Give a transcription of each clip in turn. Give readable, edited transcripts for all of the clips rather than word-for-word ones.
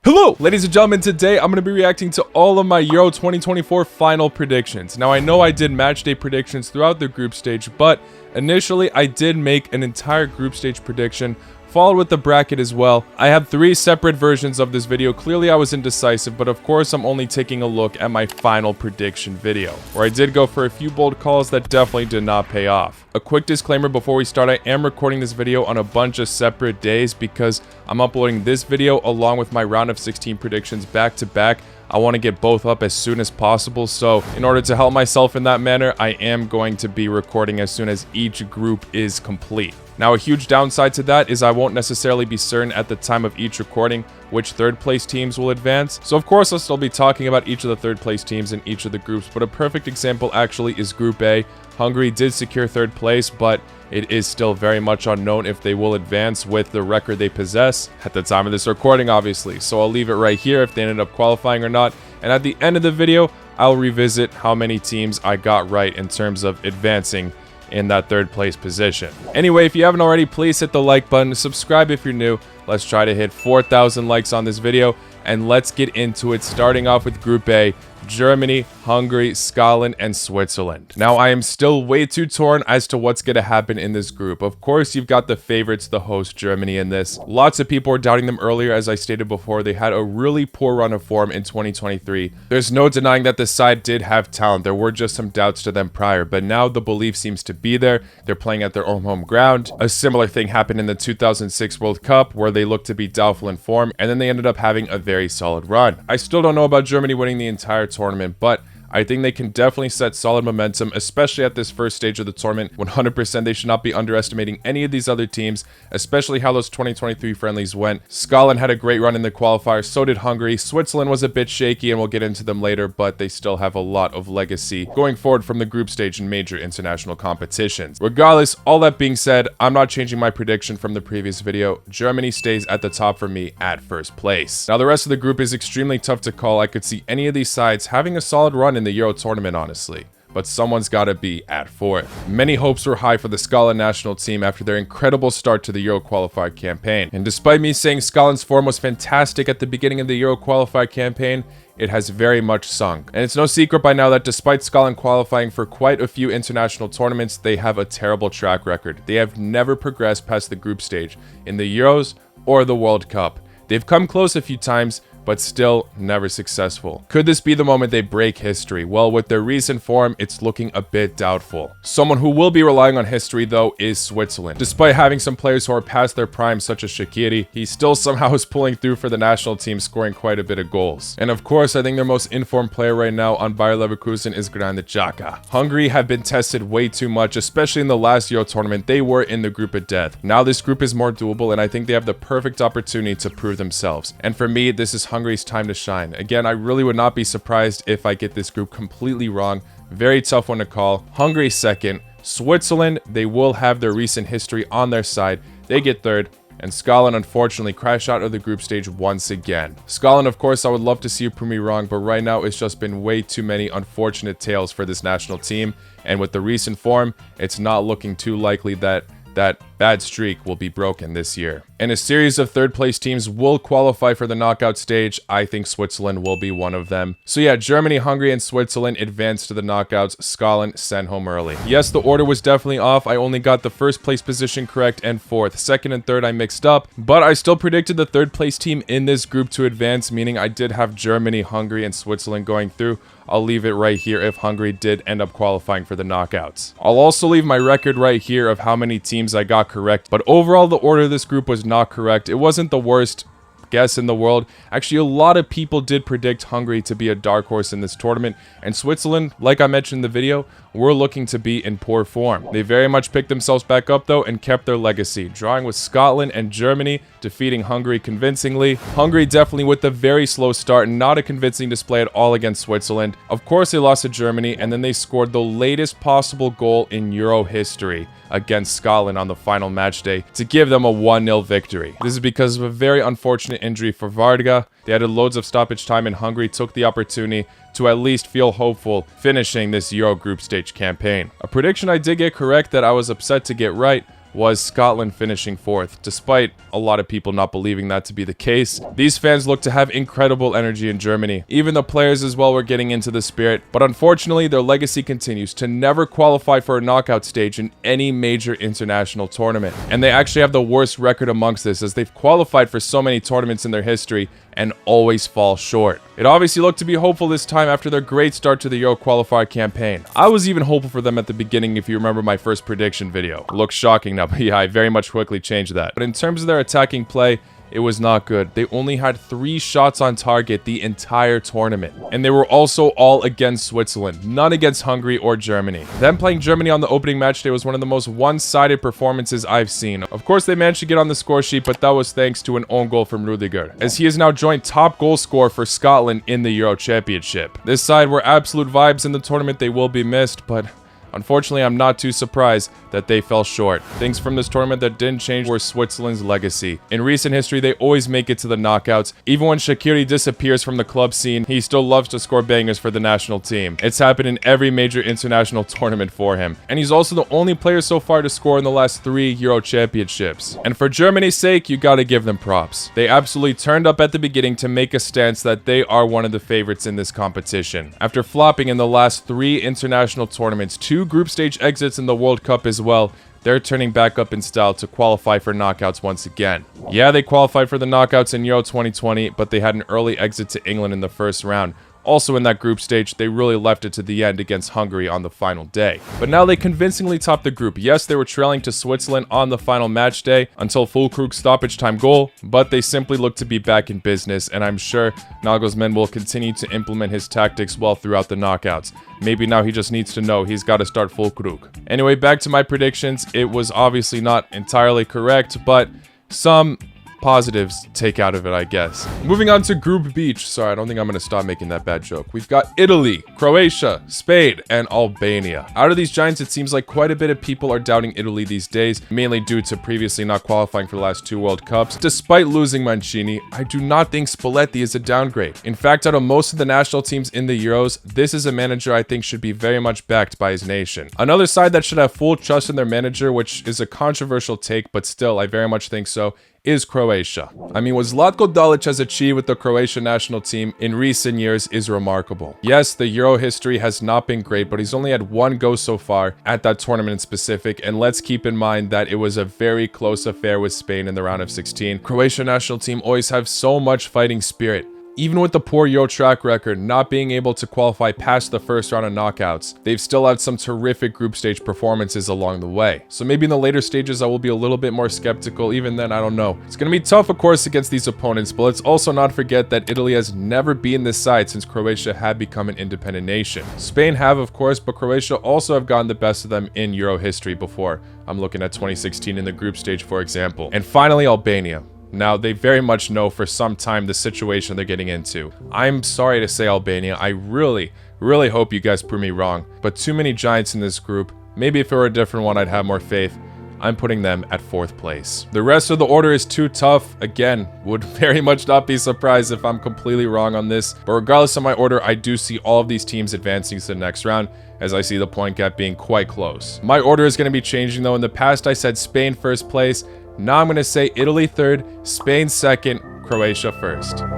Hello, ladies and gentlemen. Today I'm going to be reacting to all of my Euro 2024 final predictions. Now, I know I did match day predictions throughout the group stage, but initially I did make an entire group stage prediction, followed with the bracket as well. I have 3 separate versions of this video. Clearly I was indecisive, but of course I'm only taking a look at my final prediction video, where I did go for a few bold calls that definitely did not pay off. A quick disclaimer before we start: I am recording this video on a bunch of separate days because I'm uploading this video along with my round of 16 predictions back to back. I want to get both up as soon as possible, so in order to help myself in that manner, I am going to be recording as soon as each group is complete. Now, a huge downside to that is I won't necessarily be certain at the time of each recording which third place teams will advance. So of course I'll still be talking about each of the third place teams in each of the groups, but a perfect example actually is Group A. Hungary did secure third place, but it is still very much unknown if they will advance with the record they possess at the time of this recording, obviously. So I'll leave it right here if they ended up qualifying or not. And at the end of the video, I'll revisit how many teams I got right in terms of advancing in that third place position. Anyway, if you haven't already, please hit the like button, subscribe if you're new. Let's try to hit 4,000 likes on this video, and let's get into it, starting off with Group A. Germany, Hungary, Scotland, and Switzerland. Now, I am still way too torn as to what's going to happen in this group. Of course, you've got the favorites, the host, Germany, in this. Lots of people were doubting them earlier. As I stated before, they had a really poor run of form in 2023. There's no denying that the side did have talent. There were just some doubts to them prior, but now the belief seems to be there. They're playing at their own home ground. A similar thing happened in the 2006 World Cup, where they looked to be doubtful in form, and then they ended up having a very solid run. I still don't know about Germany winning the entire tournament, but I think they can definitely set solid momentum, especially at this first stage of the tournament. 100% they should not be underestimating any of these other teams, especially how those 2023 friendlies went. Scotland had a great run in the qualifier, so did Hungary. Switzerland was a bit shaky, and we'll get into them later, but they still have a lot of legacy going forward from the group stage in major international competitions. Regardless, all that being said, I'm not changing my prediction from the previous video. Germany stays at the top for me at first place. Now, the rest of the group is extremely tough to call. I could see any of these sides having a solid run in the Euro tournament, honestly, but someone's got to be at fourth. Many hopes were high for the Scotland national team after their incredible start to the Euro qualifier campaign. And despite me saying Scotland's form was fantastic at the beginning of the Euro qualifier campaign, it has very much sunk. And it's no secret by now that despite Scotland qualifying for quite a few international tournaments, they have a terrible track record. They have never progressed past the group stage in the Euros or the World Cup. They've come close a few times, but still never successful. Could this be the moment they break history? Well, with their recent form, it's looking a bit doubtful. Someone who will be relying on history, though, is Switzerland. Despite having some players who are past their prime, such as Shaqiri, he still somehow is pulling through for the national team, scoring quite a bit of goals. And of course, I think their most informed player right now on Bayer Leverkusen is Granit Xhaka. Hungary have been tested way too much, especially in the last Euro tournament. They were in the group of death. Now this group is more doable, and I think they have the perfect opportunity to prove themselves. And for me, this is Hungary's time to shine. Again, I really would not be surprised if I get this group completely wrong. Very tough one to call. Hungary second. Switzerland, they will have their recent history on their side. They get third. And Scotland, unfortunately, crash out of the group stage once again. Scotland, of course, I would love to see you prove me wrong, but right now it's just been way too many unfortunate tales for this national team. And with the recent form, it's not looking too likely that that bad streak will be broken this year. And a series of third place teams will qualify for the knockout stage. I think Switzerland will be one of them. So yeah, Germany, Hungary, and Switzerland advance to the knockouts. Scotland sent home early. Yes, the order was definitely off. I only got the first place position correct and fourth. Second and third I mixed up, but I still predicted the third place team in this group to advance, meaning I did have Germany, Hungary, and Switzerland going through. I'll leave it right here if Hungary did end up qualifying for the knockouts. I'll also leave my record right here of how many teams I got correct, but overall the order of this group was not correct. It wasn't the worst guess in the world. Actually, a lot of people did predict Hungary to be a dark horse in this tournament, and Switzerland, like I mentioned in the video, were looking to be in poor form. They very much picked themselves back up though and kept their legacy, drawing with Scotland and Germany, defeating Hungary convincingly. Hungary definitely with a very slow start, not a convincing display at all against Switzerland. Of course they lost to Germany, and then they scored the latest possible goal in Euro history against Scotland on the final match day to give them a 1-0 victory. This is because of a very unfortunate injury for Varga. They added loads of stoppage time, and Hungary took the opportunity to at least feel hopeful finishing this Euro group stage campaign. A prediction I did get correct that I was upset to get right was Scotland finishing 4th, despite a lot of people not believing that to be the case. These fans look to have incredible energy in Germany. Even the players as well were getting into the spirit, but unfortunately their legacy continues to never qualify for a knockout stage in any major international tournament. And they actually have the worst record amongst this, as they've qualified for so many tournaments in their history and always fall short. It obviously looked to be hopeful this time after their great start to the Euro qualifier campaign. I was even hopeful for them at the beginning if you remember my first prediction video. Looks shocking now, but yeah, I very much quickly changed that. But in terms of their attacking play, it was not good. They only had 3 shots on target the entire tournament. And they were also all against Switzerland, none against Hungary or Germany. Them playing Germany on the opening match day was one of the most one-sided performances I've seen. Of course, they managed to get on the score sheet, but that was thanks to an own goal from Rudiger, as he is now joint top goal scorer for Scotland in the Euro Championship. This side were absolute vibes in the tournament. They will be missed, but unfortunately, I'm not too surprised that they fell short. Things from this tournament that didn't change were Switzerland's legacy. In recent history, they always make it to the knockouts. Even when Shaqiri disappears from the club scene, he still loves to score bangers for the national team. It's happened in every major international tournament for him. And he's also the only player so far to score in the last 3 Euro Championships. And for Germany's sake, you gotta give them props. They absolutely turned up at the beginning to make a stance that they are one of the favorites in this competition. After flopping in the last 3 international tournaments, 2 group stage exits in the World Cup as well, they're turning back up in style to qualify for knockouts once again. Yeah, they qualified for the knockouts in Euro 2020, but they had an early exit to England in the first round. Also in that group stage, they really left it to the end against Hungary on the final day. But now they convincingly topped the group. Yes, they were trailing to Switzerland on the final match day until Füllkrug's stoppage time goal, but they simply look to be back in business, and I'm sure Nagelsmann will continue to implement his tactics well throughout the knockouts. Maybe now he just needs to know he's got to start Füllkrug. Anyway, back to my predictions. It was obviously not entirely correct, but some positives take out of it, I guess. Moving on to Group Beach. Sorry, I don't think I'm going to stop making that bad joke. We've got Italy, Croatia, Spain, and Albania. Out of these giants, it seems like quite a bit of people are doubting Italy these days, mainly due to previously not qualifying for the last 2 World Cups. Despite losing Mancini, I do not think Spalletti is a downgrade. In fact, out of most of the national teams in the Euros, this is a manager I think should be very much backed by his nation. Another side that should have full trust in their manager, which is a controversial take, but still, I very much think so, is Croatia. I mean, what Zlatko Dalic has achieved with the Croatian national team in recent years is remarkable. Yes, the Euro history has not been great, but he's only had 1 go so far at that tournament in specific, and let's keep in mind that it was a very close affair with Spain in the round of 16. Croatian national team always have so much fighting spirit. Even with the poor Euro track record, not being able to qualify past the first round of knockouts, they've still had some terrific group stage performances along the way. So maybe in the later stages, I will be a little bit more skeptical. Even then, I don't know. It's going to be tough, of course, against these opponents, but let's also not forget that Italy has never been this side since Croatia had become an independent nation. Spain have, of course, but Croatia also have gotten the best of them in Euro history before. I'm looking at 2016 in the group stage, for example. And finally, Albania. Now, they very much know for some time the situation they're getting into. I'm sorry to say, Albania, I really hope you guys prove me wrong, but too many giants in this group. Maybe if it were a different one, I'd have more faith. I'm putting them at 4th place. The rest of the order is too tough. Again, would very much not be surprised if I'm completely wrong on this, but regardless of my order, I do see all of these teams advancing to the next round, as I see the point gap being quite close. My order is going to be changing though. In the past, I said Spain 1st place. Now I'm going to say Italy 3rd, Spain 2nd, Croatia 1st.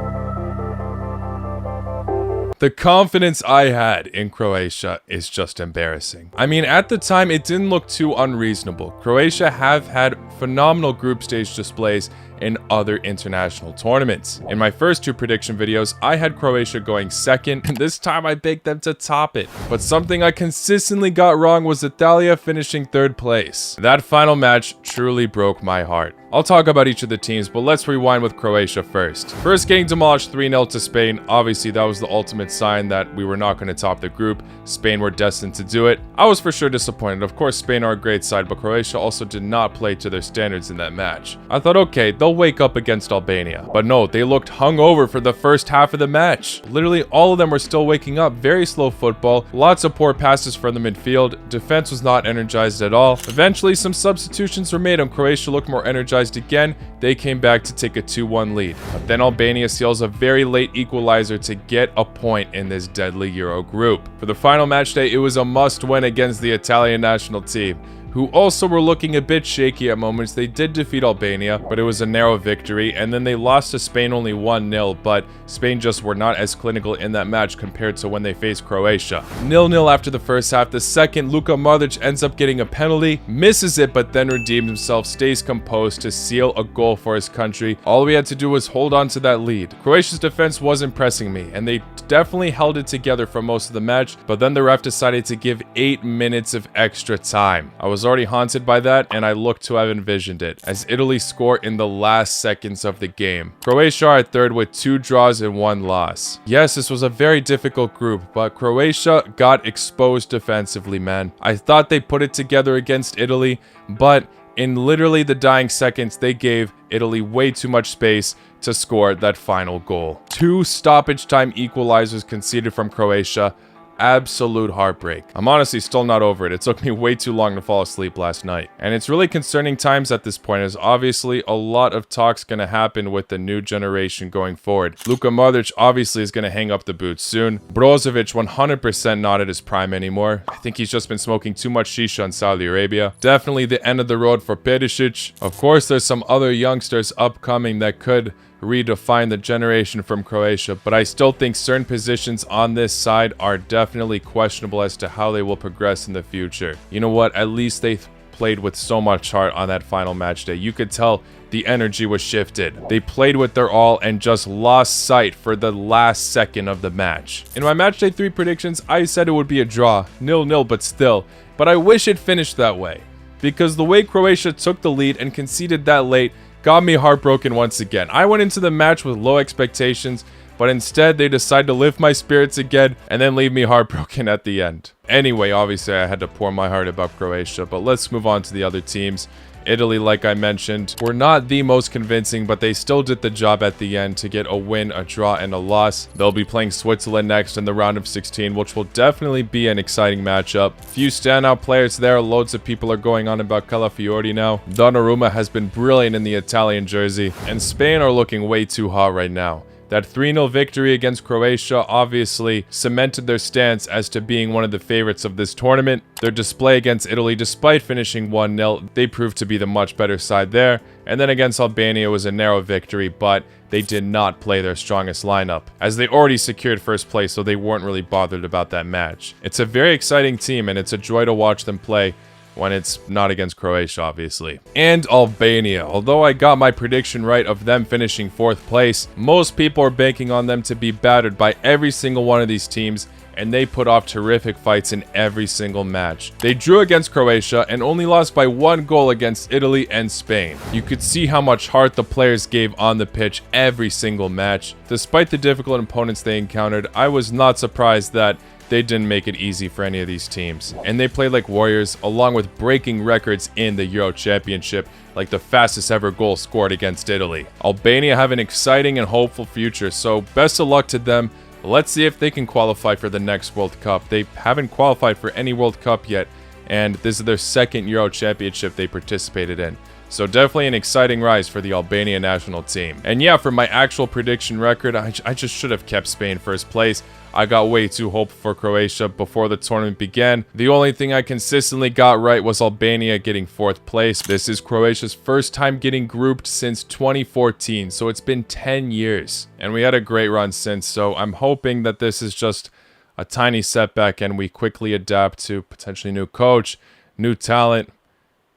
The confidence I had in Croatia is just embarrassing. I mean, at the time, it didn't look too unreasonable. Croatia have had phenomenal group stage displays in other international tournaments. In my first 2 prediction videos, I had Croatia going 2nd, and this time I picked them to top it. But something I consistently got wrong was Italia finishing 3rd place. That final match truly broke my heart. I'll talk about each of the teams, but let's rewind with Croatia first. First getting demolished 3-0 to Spain, obviously that was the ultimate sign that we were not going to top the group. Spain were destined to do it. I was for sure disappointed. Of course, Spain are a great side, but Croatia also did not play to their standards in that match. I thought, okay, they'll wake up against Albania. But no, they looked hungover for the first half of the match. Literally all of them were still waking up. Very slow football, lots of poor passes from the midfield. Defense was not energized at all. Eventually, some substitutions were made and Croatia looked more energized again. They came back to take a 2-1 lead. But then Albania seals a very late equalizer to get a point in this deadly Euro group. For the final match day, it was a must-win against the Italian national team. who also were looking a bit shaky at moments. They did defeat Albania, but it was a narrow victory, and then they lost to Spain only 1-0, but Spain just were not as clinical in that match compared to when they faced Croatia. 0-0 after the first half. The second, Luka Modric ends up getting a penalty, misses it, but then redeemed himself, stays composed to seal a goal for his country. All we had to do was hold on to that lead. Croatia's defense was impressing me, and they definitely held it together for most of the match, but then the ref decided to give 8 minutes of extra time. I was already haunted by that, and I looked to have envisioned it, as Italy scored in the last seconds of the game. Croatia are at third with 2 draws and 1 loss. Yes, this was a very difficult group, but Croatia got exposed defensively, man. I thought they put it together against Italy, but in literally the dying seconds, they gave Italy way too much space to score that final goal. 2 stoppage time equalizers conceded from Croatia. Absolute heartbreak. I'm honestly still not over it. It took me way too long to fall asleep last night. And it's really concerning times at this point, as obviously a lot of talk's gonna happen with the new generation going forward. Luka Modric obviously is gonna hang up the boots soon. Brozovic 100% not at his prime anymore. I think he's just been smoking too much shisha in Saudi Arabia. Definitely the end of the road for Perisic. Of course, there's some other youngsters upcoming that could redefine the generation from Croatia, but I still think certain positions on this side are definitely questionable as to how they will progress in the future. You know what? At least they played with so much heart on that final match day. You could tell the energy was shifted. They played with their all and just lost sight for the last second of the match. In my match day 3 predictions, I said it would be a draw, 0-0, but still. But I wish it finished that way, because the way Croatia took the lead and conceded that late got me heartbroken once again. I went into the match with low expectations, but instead they decided to lift my spirits again and then leave me heartbroken at the end. Anyway, obviously I had to pour my heart about Croatia, but let's move on to the other teams. Italy, like I mentioned, were not the most convincing, but they still did the job at the end to get a win, a draw, and a loss. They'll be playing Switzerland next in the round of 16, which will definitely be an exciting matchup. Few standout players there. Loads of people are going on about Calafiori now. Donnarumma has been brilliant in the Italian jersey, and Spain are looking way too hot right now. That 3-0 victory against Croatia obviously cemented their stance as to being one of the favorites of this tournament. Their display against Italy, despite finishing 1-0, they proved to be the much better side there. And then against Albania was a narrow victory, but they did not play their strongest lineup, as they already secured first place, so they weren't really bothered about that match. It's a very exciting team, and it's a joy to watch them play when it's not against Croatia, obviously. And Albania. Although I got my prediction right of them finishing 4th place, most people are banking on them to be battered by every single one of these teams, and they put off terrific fights in every single match. They drew against Croatia and only lost by 1 goal against Italy and Spain. You could see how much heart the players gave on the pitch every single match. Despite the difficult opponents they encountered, I was not surprised that they didn't make it easy for any of these teams. And they played like warriors, along with breaking records in the Euro Championship, like the fastest ever goal scored against Italy. Albania have an exciting and hopeful future, so best of luck to them. Let's see if they can qualify for the next World Cup. They haven't qualified for any World Cup yet, and this is their 2nd Euro Championship they participated in. So definitely an exciting rise for the Albania national team. And yeah, for my actual prediction record, I just should have kept Spain 1st place. I got way too hopeful for Croatia before the tournament began. The only thing I consistently got right was Albania getting 4th place. This is Croatia's first time getting grouped since 2014, so it's been 10 years. And we had a great run since, so I'm hoping that this is just a tiny setback and we quickly adapt to potentially new coach, new talent.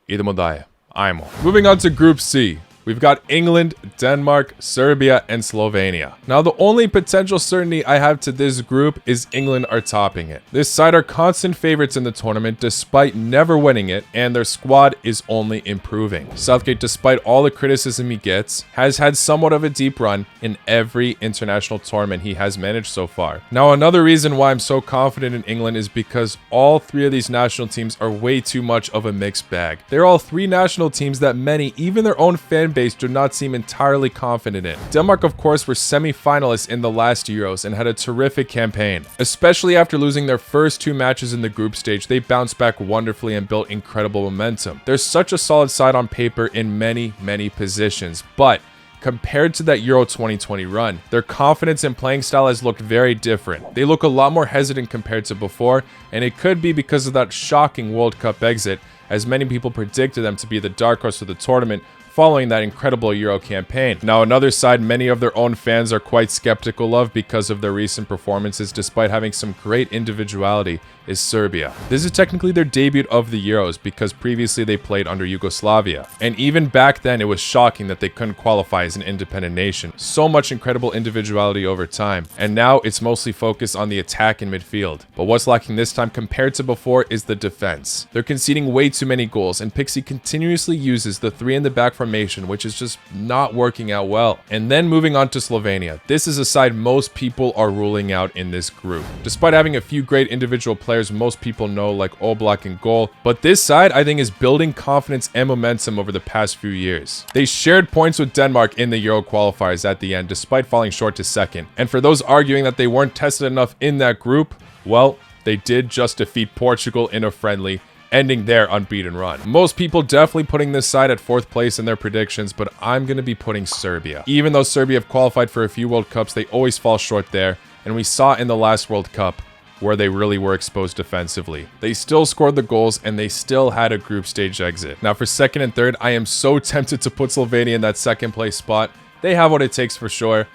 Idemo dalje. Ajmo. Moving on to Group C. We've got England, Denmark, Serbia, and Slovenia. Now, the only potential certainty I have to this group is England are topping it. This side are constant favorites in the tournament despite never winning it, and their squad is only improving. Southgate, despite all the criticism he gets, has had somewhat of a deep run in every international tournament he has managed so far. Now, another reason why I'm so confident in England is because all 3 of these national teams are way too much of a mixed bag. They're all 3 national teams that many, even their own fan base, do not seem entirely confident in. Denmark, of course, were semi-finalists in the last Euros and had a terrific campaign. Especially after losing their first 2 matches in the group stage, they bounced back wonderfully and built incredible momentum. They're such a solid side on paper in many, many positions, but compared to that Euro 2020 run, their confidence and playing style has looked very different. They look a lot more hesitant compared to before, and it could be because of that shocking World Cup exit, as many people predicted them to be the dark horse of the tournament following that incredible Euro campaign. Now, another side many of their own fans are quite skeptical of because of their recent performances despite having some great individuality is Serbia. This is technically their debut of the Euros because previously they played under Yugoslavia. And even back then, it was shocking that they couldn't qualify as an independent nation. So much incredible individuality over time. And now it's mostly focused on the attack and midfield. But what's lacking this time compared to before is the defense. They're conceding way too many goals, and Pixie continuously uses the 3 in the back formation, which is just not working out well. And then moving on to Slovenia. This is a side most people are ruling out in this group. Despite having a few great individual players most people know like Oblak and goal, but this side I think is building confidence and momentum over the past few years. They shared points with Denmark in the Euro qualifiers at the end despite falling short to second. And for those arguing that they weren't tested enough in that group, well, they did just defeat Portugal in a friendly, ending their unbeaten run. Most people definitely putting this side at 4th place in their predictions, but I'm going to be putting Serbia. Even though Serbia have qualified for a few World Cups, they always fall short there, and we saw in the last World Cup where they really were exposed defensively. They still scored the goals, and they still had a group stage exit. Now for 2nd and 3rd, I am so tempted to put Slovenia in that 2nd place spot. They have what it takes for sure.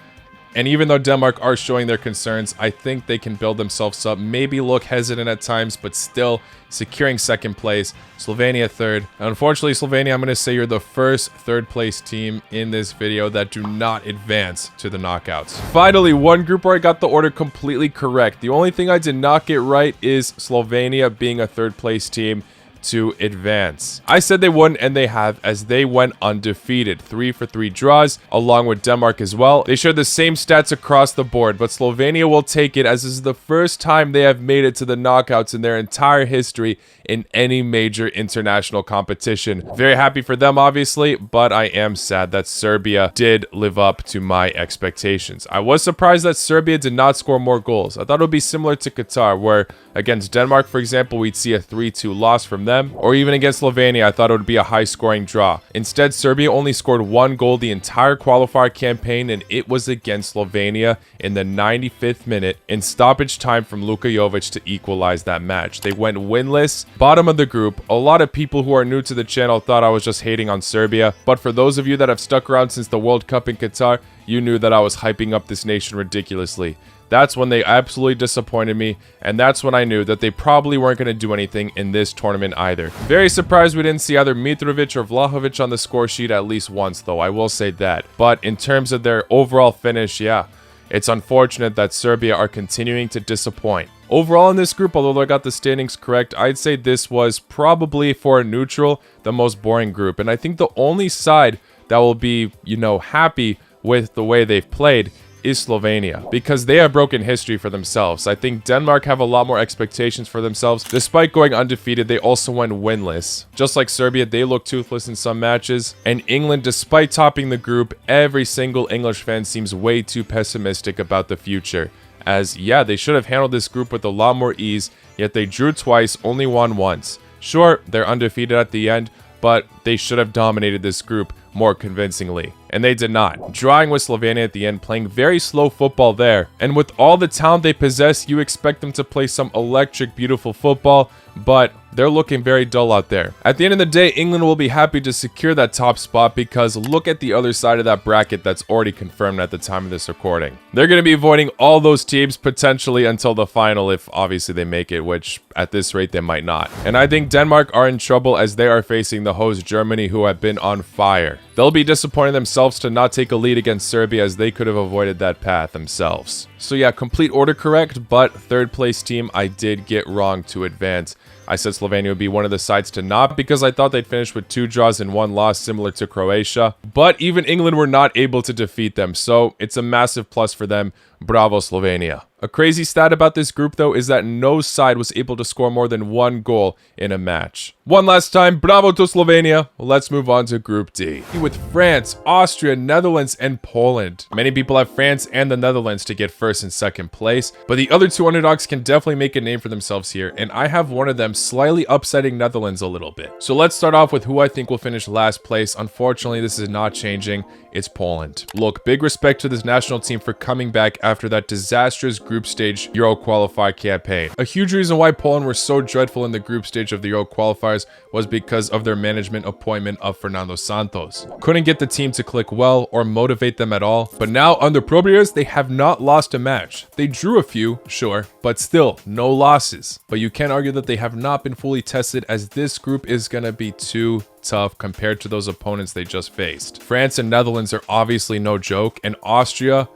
And even though Denmark are showing their concerns, I think they can build themselves up, maybe look hesitant at times, but still securing 2nd place. Slovenia 3rd. Unfortunately, Slovenia, I'm going to say you're the first 3rd place team in this video that do not advance to the knockouts. Finally, one group where I got the order completely correct. The only thing I did not get right is Slovenia being a 3rd place team to advance. I said they wouldn't, and they have, as they went undefeated. 3 for 3 draws, along with Denmark as well. They share the same stats across the board, but Slovenia will take it as this is the first time they have made it to the knockouts in their entire history in any major international competition. Very happy for them, obviously, but I am sad that Serbia did live up to my expectations. I was surprised that Serbia did not score more goals. I thought it would be similar to Qatar, where against Denmark, for example, we'd see a 3-2 loss from them, or even against Slovenia, I thought it would be a high-scoring draw. Instead, Serbia only scored 1 goal the entire qualifier campaign, and it was against Slovenia in the 95th minute in stoppage time from Luka Jovic to equalize that match. They went winless, bottom of the group. A lot of people who are new to the channel thought I was just hating on Serbia, but for those of you that have stuck around since the World Cup in Qatar, you knew that I was hyping up this nation ridiculously. That's when they absolutely disappointed me, and that's when I knew that they probably weren't going to do anything in this tournament either. Very surprised we didn't see either Mitrovic or Vlahovic on the score sheet at least once, though, I will say that. But in terms of their overall finish, yeah, it's unfortunate that Serbia are continuing to disappoint. Overall in this group, although I got the standings correct, I'd say this was probably, for a neutral, the most boring group. And I think the only side that will be, happy with the way they've played is Slovenia, because they have broken history for themselves. I think Denmark have a lot more expectations for themselves. Despite going undefeated, they also went winless. Just like Serbia, they look toothless in some matches. And England, despite topping the group, every single English fan seems way too pessimistic about the future. As, yeah, they should have handled this group with a lot more ease, yet they drew twice, only won once. Sure, they're undefeated at the end, but they should have dominated this group more convincingly. And they did not. Drawing with Slovenia at the end, playing very slow football there. And with all the talent they possess, you expect them to play some electric, beautiful football, but they're looking very dull out there. At the end of the day, England will be happy to secure that top spot because look at the other side of that bracket that's already confirmed at the time of this recording. They're going to be avoiding all those teams potentially until the final if obviously they make it, which at this rate they might not. And I think Denmark are in trouble as they are facing the host Germany, who have been on fire. They'll be disappointed themselves to not take a lead against Serbia as they could have avoided that path themselves. So yeah, complete order correct, but 3rd place team I did get wrong to advance. I said Slovenia would be one of the sides to not because I thought they'd finish with 2 draws and 1 loss similar to Croatia. But even England were not able to defeat them, so it's a massive plus for them. Bravo, Slovenia. A crazy stat about this group, though, is that no side was able to score more than 1 goal in a match. One last time, bravo to Slovenia. Let's move on to Group D. With France, Austria, Netherlands, and Poland. Many people have France and the Netherlands to get 1st and 2nd place, but the other 2 underdogs can definitely make a name for themselves here, and I have one of them slightly upsetting Netherlands a little bit. So let's start off with who I think will finish last place. Unfortunately, this is not changing. it's Poland. Look, big respect to this national team for coming back after that disastrous group stage Euro qualifier campaign. A huge reason why Poland were so dreadful in the group stage of the Euro qualifiers was because of their management appointment of Fernando Santos. Couldn't get the team to click well or motivate them at all, but now under Probiers, they have not lost a match. They drew a few, sure, but still, no losses. But you can't argue that they have not been fully tested, as this group is gonna be too tough compared to those opponents they just faced. France and Netherlands are obviously no joke, and Austria,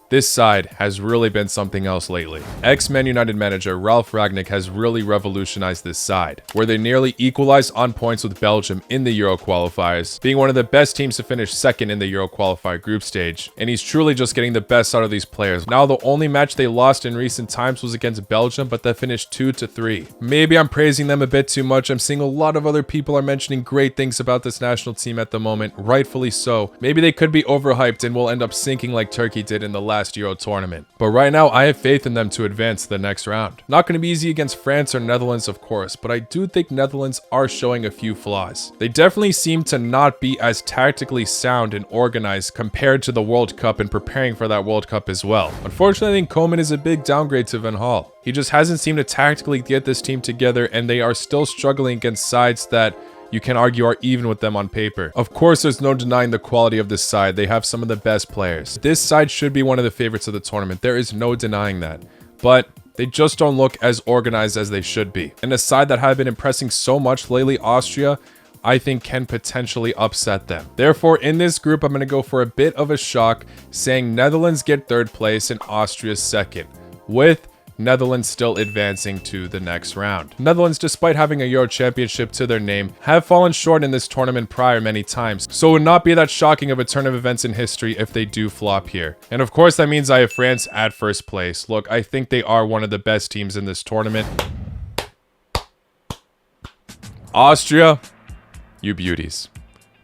this side has really been something else lately. Ex-Man United manager Ralf Rangnick has really revolutionized this side, where they nearly equalized on points with Belgium in the Euro qualifiers, being one of the best teams to finish second in the Euro qualifier group stage, and he's truly just getting the best out of these players. Now, the only match they lost in recent times was against Belgium, but that finished 2-3. Maybe I'm praising them a bit too much. I'm seeing a lot of other people are mentioning great things about this national team at the moment, rightfully so. Maybe they could be overhyped and will end up sinking like Turkey did in the last Euro tournament. But right now, I have faith in them to advance to the next round. Not going to be easy against France or Netherlands, of course, but I do think Netherlands are showing a few flaws. They definitely seem to not be as tactically sound and organized compared to the World Cup and preparing for that World Cup as well. Unfortunately, I think Koeman is a big downgrade to Van Gaal. He just hasn't seemed to tactically get this team together, and they are still struggling against sides that you can argue are even with them on paper. Of course, there's no denying the quality of this side. They have some of the best players. This side should be one of the favorites of the tournament. There is no denying that. But they just don't look as organized as they should be. And a side that have been impressing so much lately, Austria, I think can potentially upset them. Therefore, in this group, I'm going to go for a bit of a shock, saying Netherlands get third place and Austria second, with Netherlands still advancing to the next round. Netherlands, despite having a Euro championship to their name, have fallen short in this tournament prior many times, so it would not be that shocking of a turn of events in history if they do flop here. And of course, that means I have France at first place. Look, I think they are one of the best teams in this tournament. Austria, you beauties.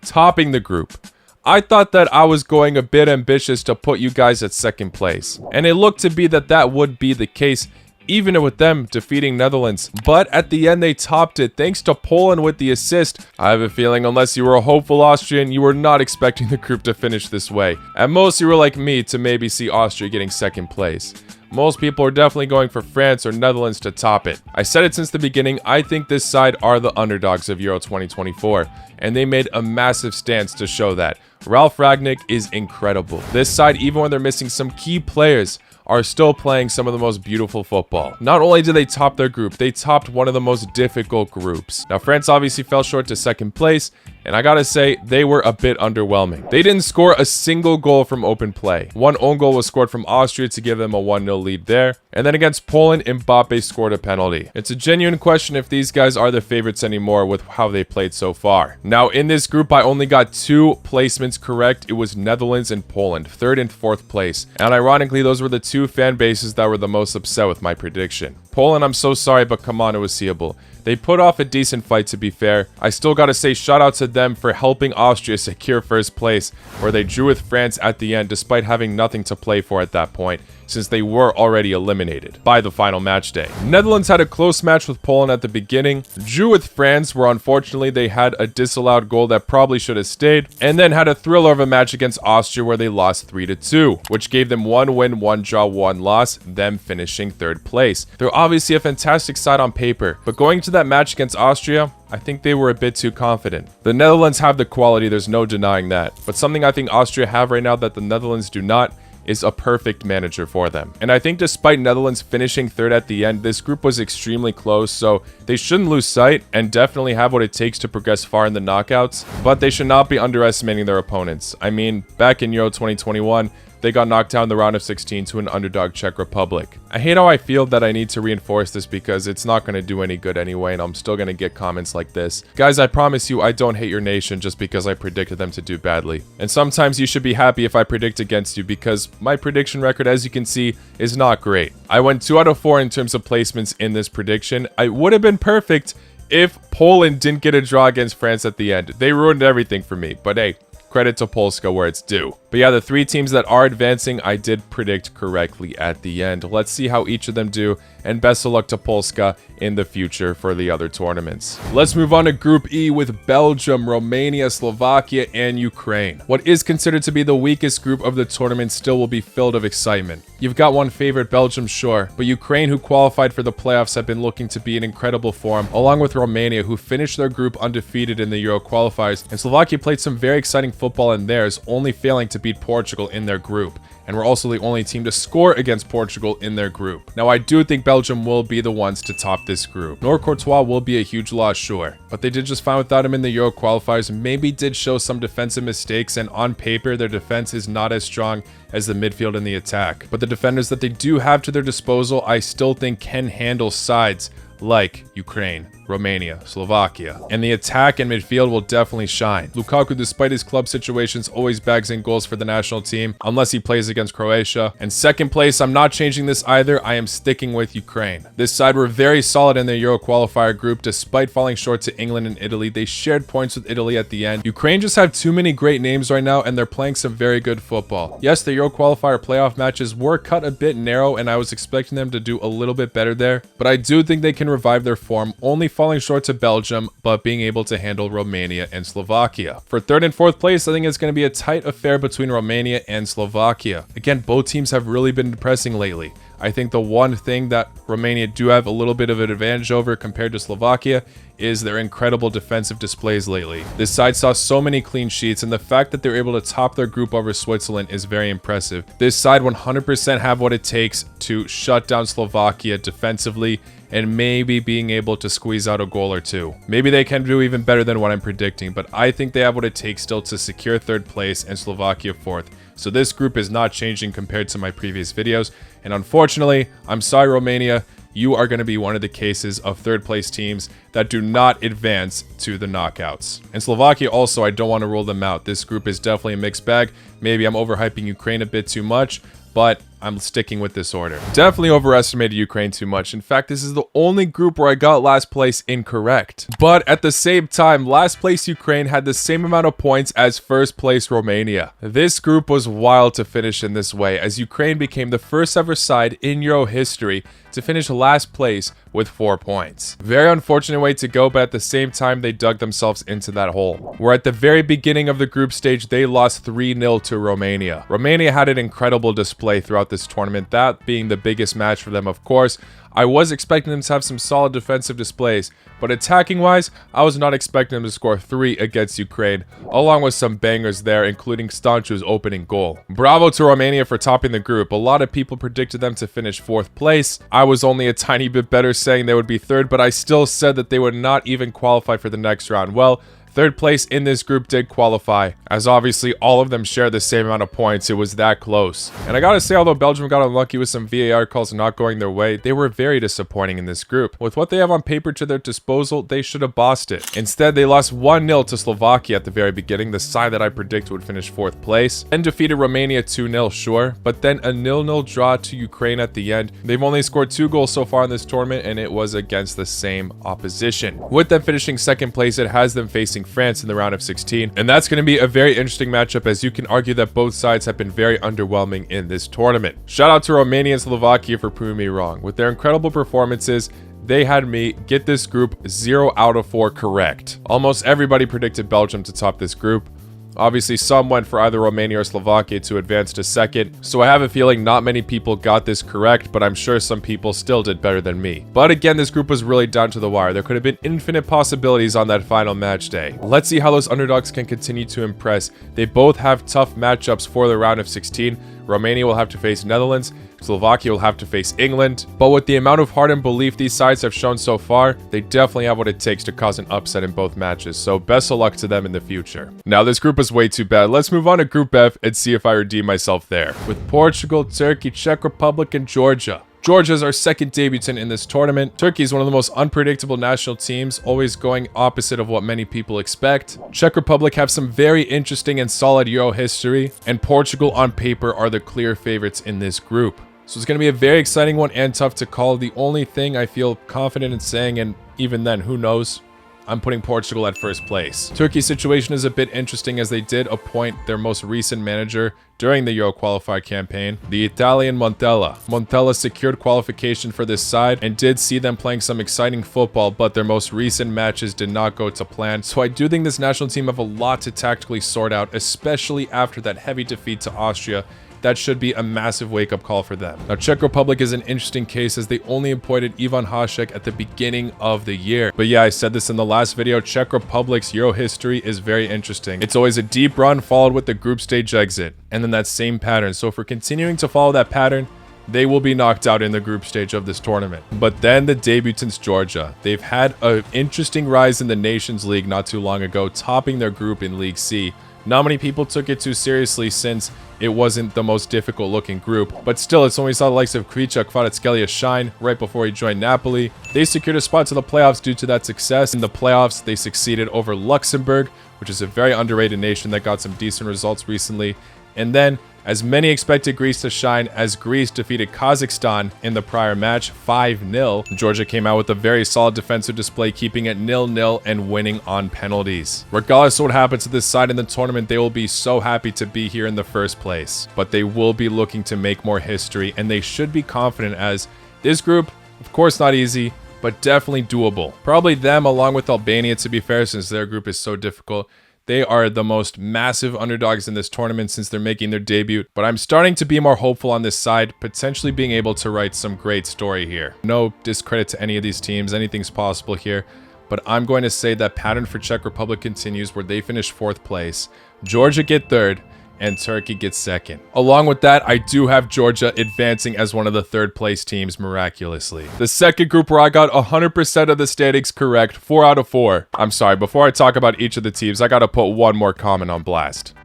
Topping the group. I thought that I was going a bit ambitious to put you guys at second place, and it looked to be that that would be the case, even with them defeating Netherlands. But at the end, they topped it thanks to Poland with the assist. I have a feeling unless you were a hopeful Austrian, you were not expecting the group to finish this way. At most, you were like me to maybe see Austria getting second place. Most people are definitely going for France or Netherlands to top it. I said it since the beginning, I think this side are the underdogs of Euro 2024, and they made a massive stance to show that. Ralf Rangnick is incredible. This side, even when they're missing some key players, are still playing some of the most beautiful football. Not only did they top their group, they topped one of the most difficult groups. Now, France obviously fell short to second place, and I gotta say, they were a bit underwhelming. They didn't score a single goal from open play. One own goal was scored from Austria to give them a 1-0 lead there. And then against Poland, Mbappe scored a penalty. It's a genuine question if these guys are the favorites anymore with how they played so far. Now, in this group, I only got 2 placements correct. It was Netherlands and Poland, 3rd and 4th place. And ironically, those were the 2 fan bases that were the most upset with my prediction. Poland, I'm so sorry, but come on, it was seeable. They put off a decent fight, to be fair. I still gotta say shout out to them for helping Austria secure first place, where they drew with France at the end despite having nothing to play for at that point, since they were already eliminated by the final match day. Netherlands had a close match with Poland at the beginning, drew with France, where unfortunately they had a disallowed goal that probably should have stayed, and then had a thriller of a match against Austria where they lost 3-2, which gave them 1 win, 1 draw, 1 loss, them finishing 3rd place. They're obviously a fantastic side on paper, but going to that match against Austria, I think they were a bit too confident. The Netherlands have the quality, there's no denying that, but something I think Austria have right now that the Netherlands do not is a perfect manager for them. And I think despite Netherlands finishing 3rd at the end, this group was extremely close, so they shouldn't lose sight and definitely have what it takes to progress far in the knockouts, but they should not be underestimating their opponents. I mean, back in Euro 2021, they got knocked out in the round of 16 to an underdog Czech Republic. I hate how I feel that I need to reinforce this because it's not going to do any good anyway, and I'm still going to get comments like this. Guys, I promise you I don't hate your nation just because I predicted them to do badly. And sometimes you should be happy if I predict against you because my prediction record, as you can see, is not great. I went 2 out of 4 in terms of placements in this prediction. I would have been perfect if Poland didn't get a draw against France at the end. They ruined everything for me, but hey, credit to Polska where it's due. But yeah, the 3 teams that are advancing, I did predict correctly at the end. Let's see how each of them do, and best of luck to Polska in the future for the other tournaments. Let's move on to Group E with Belgium, Romania, Slovakia, and Ukraine. What is considered to be the weakest group of the tournament still will be filled of excitement. You've got one favorite, Belgium, sure, but Ukraine, who qualified for the playoffs, have been looking to be in incredible form, along with Romania, who finished their group undefeated in the Euro qualifiers, and Slovakia played some very exciting football in theirs, only failing to beat Portugal in their group, and were also the only team to score against Portugal in their group. Now, I do think Belgium will be the ones to top this group. Nor Courtois will be a huge loss, sure, but they did just fine without him in the Euro qualifiers, maybe did show some defensive mistakes, and on paper, their defense is not as strong as the midfield and the attack. But the defenders that they do have to their disposal, I still think can handle sides like Ukraine, Romania, Slovakia. And the attack and midfield will definitely shine. Lukaku, despite his club situations, always bags in goals for the national team, unless he plays against Croatia. And second place, I'm not changing this either. I am sticking with Ukraine. This side were very solid in their Euro qualifier group. Despite falling short to England and Italy, they shared points with Italy at the end. Ukraine just have too many great names right now, and they're playing some very good football. Yes, the Euro qualifier playoff matches were cut a bit narrow, and I was expecting them to do a little bit better there, but I do think they can revive their form, only falling short to Belgium, but being able to handle Romania and Slovakia. For third and fourth place, I think it's going to be a tight affair between Romania and Slovakia. Again, both teams have really been depressing lately. I think the one thing that Romania do have a little bit of an advantage over compared to Slovakia is their incredible defensive displays lately. This side saw so many clean sheets, and the fact that they're able to top their group over Switzerland is very impressive. This side 100% have what it takes to shut down Slovakia defensively, and maybe being able to squeeze out a goal or two. Maybe they can do even better than what I'm predicting, but I think they have what it takes still to secure third place and Slovakia fourth. So this group is not changing compared to my previous videos, and unfortunately, I'm sorry Romania, you are going to be one of the cases of third place teams that do not advance to the knockouts. And Slovakia also, I don't want to rule them out. This group is definitely a mixed bag. Maybe I'm overhyping Ukraine a bit too much, but I'm sticking with this order. Definitely overestimated Ukraine too much. In fact, this is the only group where I got last place incorrect. But at the same time, last place Ukraine had the same amount of points as first place Romania. This group was wild to finish in this way, as Ukraine became the first ever side in Euro history to finish last place with 4 points. Very unfortunate way to go, but at the same time, they dug themselves into that hole. Where at the very beginning of the group stage, they lost 3-0 to Romania. Romania had an incredible display throughout this tournament, that being the biggest match for them, of course. I was expecting them to have some solid defensive displays, but attacking-wise, I was not expecting them to score 3 against Ukraine, along with some bangers there, including Stanchu's opening goal. Bravo to Romania for topping the group. A lot of people predicted them to finish 4th place. I was only a tiny bit better, saying they would be 3rd, but I still said that they would not even qualify for the next round. Well, third place in this group did qualify, as obviously all of them share the same amount of points. It was that close. And I gotta say, although Belgium got unlucky with some VAR calls not going their way, they were very disappointing in this group. With what they have on paper to their disposal, they should have bossed it. Instead, they lost 1-0 to Slovakia at the very beginning, the side that I predicted would finish 4th place, and defeated Romania 2-0, sure, but then a 0-0 draw to Ukraine at the end. They've only scored 2 goals so far in this tournament, and it was against the same opposition. With them finishing 2nd place, it has them facing France in the round of 16, and that's going to be a very interesting matchup, as you can argue that both sides have been very underwhelming in this tournament. Shout out to Romania and Slovakia for proving me wrong. With their incredible performances, they had me get this group 0 out of 4 correct. Almost everybody predicted Belgium to top this group. Obviously, some went for either Romania or Slovakia to advance to 2nd, so I have a feeling not many people got this correct, but I'm sure some people still did better than me. But again, this group was really down to the wire. There could have been infinite possibilities on that final match day. Let's see how those underdogs can continue to impress. They both have tough matchups for the round of 16. Romania will have to face Netherlands, Slovakia will have to face England, but with the amount of heart and belief these sides have shown so far, they definitely have what it takes to cause an upset in both matches, so best of luck to them in the future. Now, this group is way too bad. Let's move on to Group F and see if I redeem myself there. With Portugal, Turkey, Czech Republic, and Georgia. Georgia is our second debutant in this tournament. Turkey is one of the most unpredictable national teams, always going opposite of what many people expect. Czech Republic have some very interesting and solid Euro history, and Portugal on paper are the clear favorites in this group. So it's going to be a very exciting one and tough to call. The only thing I feel confident in saying, and even then, who knows, I'm putting Portugal at first place. Turkey's situation is a bit interesting as they did appoint their most recent manager during the Euro qualifier campaign, the Italian Montella. Montella secured qualification for this side and did see them playing some exciting football, but their most recent matches did not go to plan. So I do think this national team have a lot to tactically sort out, especially after that heavy defeat to Austria. That should be a massive wake-up call for them. Now, Czech Republic is an interesting case as they only appointed Ivan Hasek at the beginning of the year. But yeah, I said this in the last video, Czech Republic's Euro history is very interesting. It's always a deep run followed with the group stage exit, and then that same pattern. So if we're continuing to follow that pattern, they will be knocked out in the group stage of this tournament. But then the debutants, Georgia. They've had an interesting rise in the Nations League not too long ago, topping their group in League C. Not many people took it too seriously since it wasn't the most difficult looking group, but still it's when we saw the likes of Krycha Kvaratskhelia shine right before he joined Napoli. They secured a spot to the playoffs due to that success. In the playoffs, they succeeded over Luxembourg, which is a very underrated nation that got some decent results recently. And then, as many expected Greece to shine, as Greece defeated Kazakhstan in the prior match 5-0. Georgia came out with a very solid defensive display, keeping it 0-0 and winning on penalties. Regardless of what happens to this side in the tournament, they will be so happy to be here in the first place. But they will be looking to make more history, and they should be confident as this group, of course not easy, but definitely doable. Probably them along with Albania, to be fair, since their group is so difficult. They are the most massive underdogs in this tournament since they're making their debut, but I'm starting to be more hopeful on this side, potentially being able to write some great story here. No discredit to any of these teams, anything's possible here, but I'm going to say that pattern for Czech Republic continues where they finish 4th place, Georgia get 3rd, and Turkey gets 2nd. Along with that, I do have Georgia advancing as one of the 3rd place teams miraculously. The second group where I got 100% of the standings correct, 4 out of 4. I'm sorry, before I talk about each of the teams, I gotta put one more comment on blast.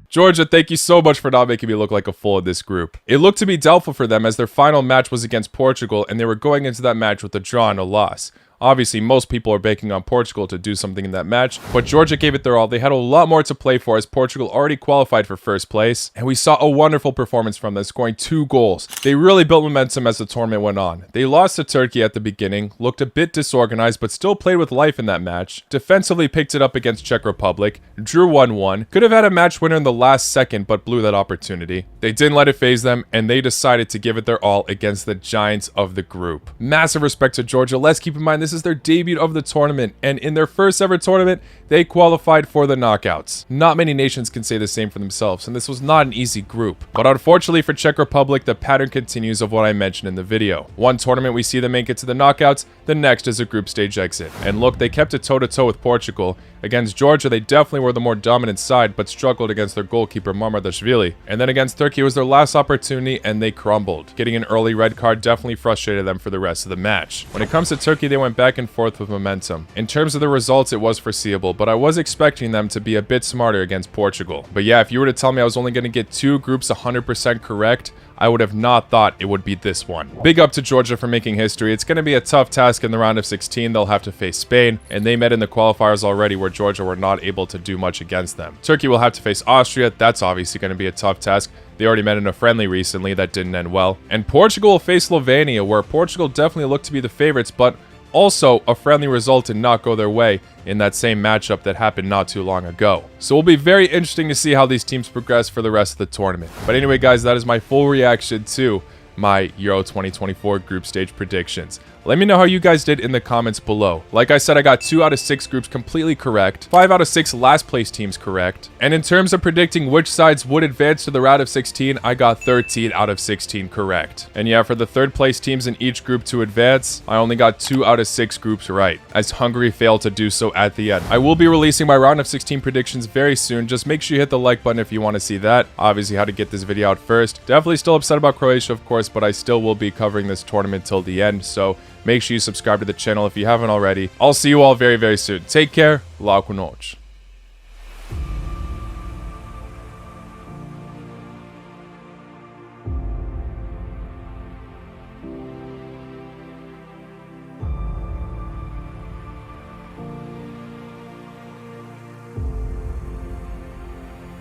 Georgia, thank you so much for not making me look like a fool in this group. It looked to be doubtful for them as their final match was against Portugal and they were going into that match with a draw and a loss. Obviously, most people are banking on Portugal to do something in that match, but Georgia gave it their all. They had a lot more to play for as Portugal already qualified for 1st place, and we saw a wonderful performance from them, scoring 2 goals. They really built momentum as the tournament went on. They lost to Turkey at the beginning, looked a bit disorganized, but still played with life in that match. Defensively picked it up against Czech Republic, drew 1-1, could have had a match winner in the last second, but blew that opportunity. They didn't let it phase them, and they decided to give it their all against the giants of the group. Massive respect to Georgia. Let's keep in mind this is their debut of the tournament, and in their first ever tournament, they qualified for the knockouts. Not many nations can say the same for themselves, and this was not an easy group. But unfortunately for Czech Republic, the pattern continues of what I mentioned in the video. One tournament we see them make it to the knockouts, the next is a group stage exit. And look, they kept it toe-to-toe with Portugal. Against Georgia, they definitely were the more dominant side, but struggled against their goalkeeper Mamardashvili. And then against Turkey, it was their last opportunity, and they crumbled. Getting an early red card definitely frustrated them for the rest of the match. When it comes to Turkey, they went back and forth with momentum. In terms of the results, it was foreseeable, but I was expecting them to be a bit smarter against Portugal. But yeah, if you were to tell me I was only going to get 2 groups 100% correct, I would have not thought it would be this one. Big up to Georgia for making history. It's going to be a tough task in the round of 16. They'll have to face Spain, and they met in the qualifiers already where Georgia were not able to do much against them. Turkey will have to face Austria. That's obviously going to be a tough task. They already met in a friendly recently that didn't end well. And Portugal will face Slovenia, where Portugal definitely looked to be the favorites, but also a friendly result did not go their way in that same matchup that happened not too long ago. So it'll be very interesting to see how these teams progress for the rest of the tournament. But anyway, guys, that is my full reaction to my Euro 2024 group stage predictions. Let me know how you guys did in the comments below. Like I said, I got 2 out of 6 groups completely correct, 5 out of 6 last place teams correct, and in terms of predicting which sides would advance to the round of 16, I got 13 out of 16 correct. And yeah, for the 3rd place teams in each group to advance, I only got 2 out of 6 groups right, as Hungary failed to do so at the end. I will be releasing my round of 16 predictions very soon. Just make sure you hit the like button if you want to see that. Obviously, how to get this video out first. Definitely still upset about Croatia, of course, but I still will be covering this tournament till the end, so make sure you subscribe to the channel if you haven't already. I'll see you all very, very soon. Take care. Laku noć.